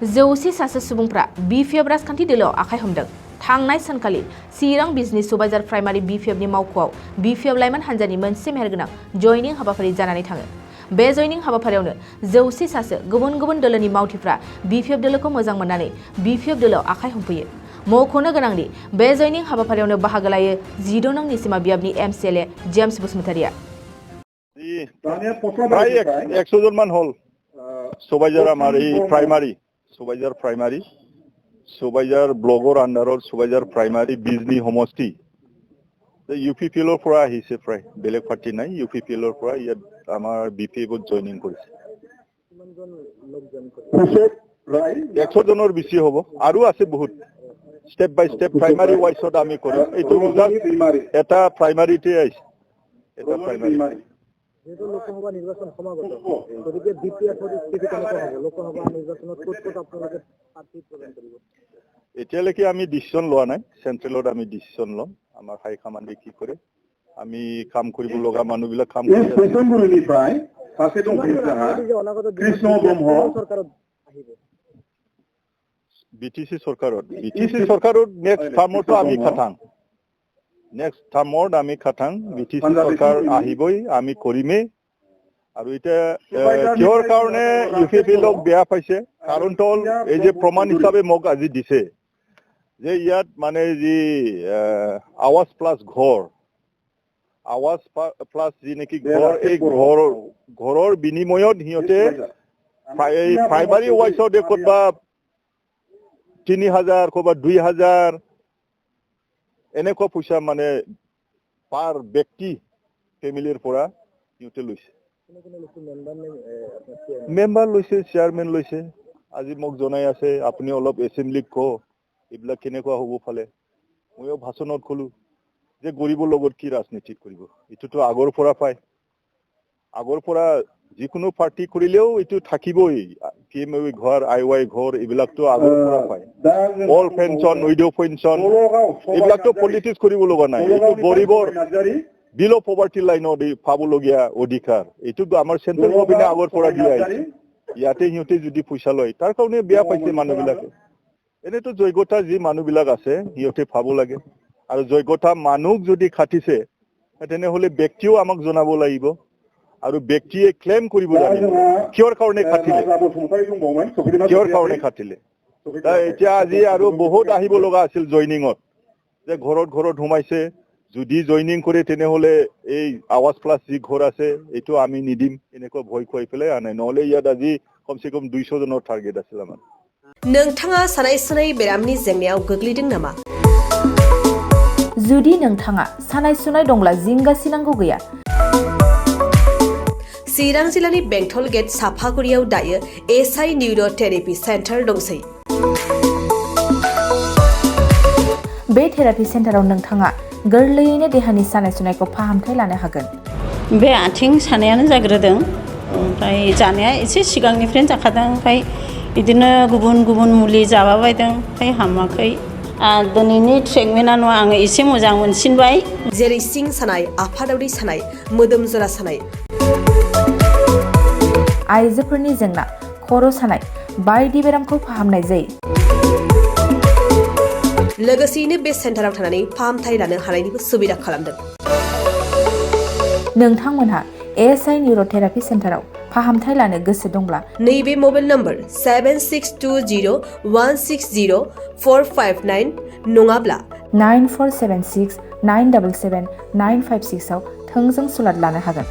जौसे सासे सुबुंफ्रा BPF राजखान्थि दोलोआव आखाइ हमदों। थांनाय सानखालि चिरां बिजनि सुबाइजार प्राइमारि BPFनि मावख'आव BPF लाइमोन हान्जानि मोनसे मेहेरगोनां जयनिं हाबाफारि जानानै थाङो। बे जयनिं हाबाफारियावनो जौसे सासे गुबुन गुबुन दोलोनि मावथिफ्रा BPF दोलोखौ मोजां मोननानै BPF दोलोआव आखाइ हमफैयो। मख'नो गोनांदि बे जयनिं हाबाफारियावनो बाहागो लायो 16 नं निसिमा बियाबनि MCLA जेम्स बसुमतारिया। प्राय 100 জন মান হল সুবাইজাৰ আমাৰ এই প্ৰাইমাৰী সুবাইজাৰ প্ৰাইমাৰী সুবাইজাৰ ব্লগৰ আন্ডাৰত সুবাইজাৰ প্ৰাইমাৰী বিজনি সমষ্টি UPPLৰ পৰা আহিছে প্ৰায় বেলেগ পাৰ্টি নাই UPPLৰ পৰা ইয়াত আমাৰ BPFত জয়েনিং কৰিছে 100 জনৰ বেছি হ'ব আৰু আছে বহুত স্টেপ বাই স্টেপ প্ৰাইমাৰী ওয়াইজত আমি কৰিম এইটো এটা প্ৰাইমাৰীতে আছে এটা প্ৰাইমাৰী যেহেতু লোকসভা নিৰ্বাচন সমাগত গতিকে BPFৰ স্থিতি কেনেকুৱা হ'ব লোকসভা নিৰ্বাচনত ক'ত আপোনালোকে প্ৰাৰ্থী প্ৰদান কৰিব এতিয়ালৈকে আমি ডিসিশন লোৱা নাই চেন্ট্ৰেলত আমি ডিসিশন ল'ম আমাৰ হাই কমান্ডে কি কৰে আমি কাম কৰিব লগা মানুহবিলাক কাম কৰি আছে সেতনগুৰি প্ৰায় সাচেতন কৃষ্ণ ব্ৰহ্ম চৰকাৰত আহিব BTC চৰকাৰত নেক্সট টাৰ্মতো আমি খাটাং নেক্সট টাৰ্মত আমি খাটাং BTC চৰকাৰ আহিবই আমি কৰিমেই আৰু এটা কিহৰ কাৰণে UPPLক বেয়া পাইছে কাৰণটো হ'ল এই যে প্ৰমাণ হিচাপে মোক আজি দিছে যে ইয়াত মানে যি আৱাজ প্লাছ ঘৰ আৱাজ প্লাছ যি নেকি ঘৰ এই ঘৰৰ বিনিময়ত সিহঁতে প্ৰাইমাৰী ওয়াইজত ক'তবা 3000 ক'বা 2000 এনেকুৱা পইচা মানে পাৰ ব্যক্তি ফেমিলিৰ পৰা সিহঁতে লৈছে মেম্বাৰ লৈছে চেয়াৰমেন লৈছে আজি মোক জনাই আছে আপুনি অলপ এছেম্বলিক কো এইবিলাক কেনেকুৱা হ'ব ফালে ময়ো ভাষণত ক'লো যে গৰিবৰ লগত কি ৰাজনীতি কৰিব এটোতো আগৰ পৰা পায় আগৰ পৰা যিকোনো পাৰ্টি কৰিলেও এটো থাকিবই PMOI ঘৰ IY ঘৰ এইবিলাকতো আগৰ পৰা পায় অল পেনশন উইডো পেনশন এইবিলাকতো পলিটিক্স কৰিব লগা নাই এটো গৰিবৰ বিলো পভাৰ্টি লাইনত পাবলগীয়া অধিকাৰ এটোতো আমাৰ চেন্ট্ৰেল গভৰ্ণমেণ্টে আগৰ পৰা দিয়া আছে ইয়াতে সিহঁতে যদি পইচা লয় তাৰ কাৰণে বেয়া পাইছে মানুহবিলাকে এনেতো যোগ্যতা যি মানুহবিলাক আছে সিহঁতে পাব লাগে আৰু যোগ্যতা মানুহ যদি খাটিছে তেনেহলে ব্যক্তিও আমাক জনাব লাগিব আৰু ব্যক্তিয়ে ক্লেম কৰিব লাগিব কিহৰ কাৰণে খাটিলে এতিয়া আজি আৰু বহুত আহিব লগা আছিল জয়নিঙত যে ঘৰত সোমাইছে যদি জয়নিং কৰে তেনেহলে এই আৱাজ প্লাছ যি ঘৰ আছে এইটো আমি নিদিম এনেকুৱা ভয় খুৱাই পেলাই আনে নহলে ইয়াত আজি কমসে কম 200 জনৰ টাৰ্গেট আছিল আমাৰ नोंथाङा सानाय सुनाय बेरामनि जेंनायाव गोग्लैदों नामा? जुदि नोंथाङा सानाय सुनाय दंब्ला जिंगासिनांगौ गैया चिरां जिल्लानि बेंटल गेट साफागुरियाव दायो SI निउर'थेरापि सेन्टार दंसै बे थेरापि सेन्टाराव नोंथाङा गोरलैयैनो देहानि सानाय सुनायखौ फाहामथाय लानो हागोन बे आथिं सानायानो जाग्रोदों ओमफ्राय जानाया एसे सिगांनिफ्रायनो जाखादों ओमफ्राय बिदिनो गुबुन मुलि जाबाबायदों ओमफ्राय हामाखै दिनैनि ट्रिटमेन्टआ नङा आङो एसे मोजां मोनसिनबाय जेरै सिं सानाय आफादावरि सानाय मोदोम जरा सानाय आइजोफोरनि जेंना खर' सानाय बायदि बेरामखौ फाहामनाय जायो लोगोसेयैनो बे सेन्टाराव थानानै फाहामथाय लानो हानायनिबो सुबिदा खालामदों नोंथांमोनहा SI निउर'थेरापि सेन्टाराव फाहामथाय लानो गोसो दंब्ला नैबे मबाइल नम्बर 7620160459 नङाब्ला 9476977956 आव थोंजों सुलाद लानो हागोन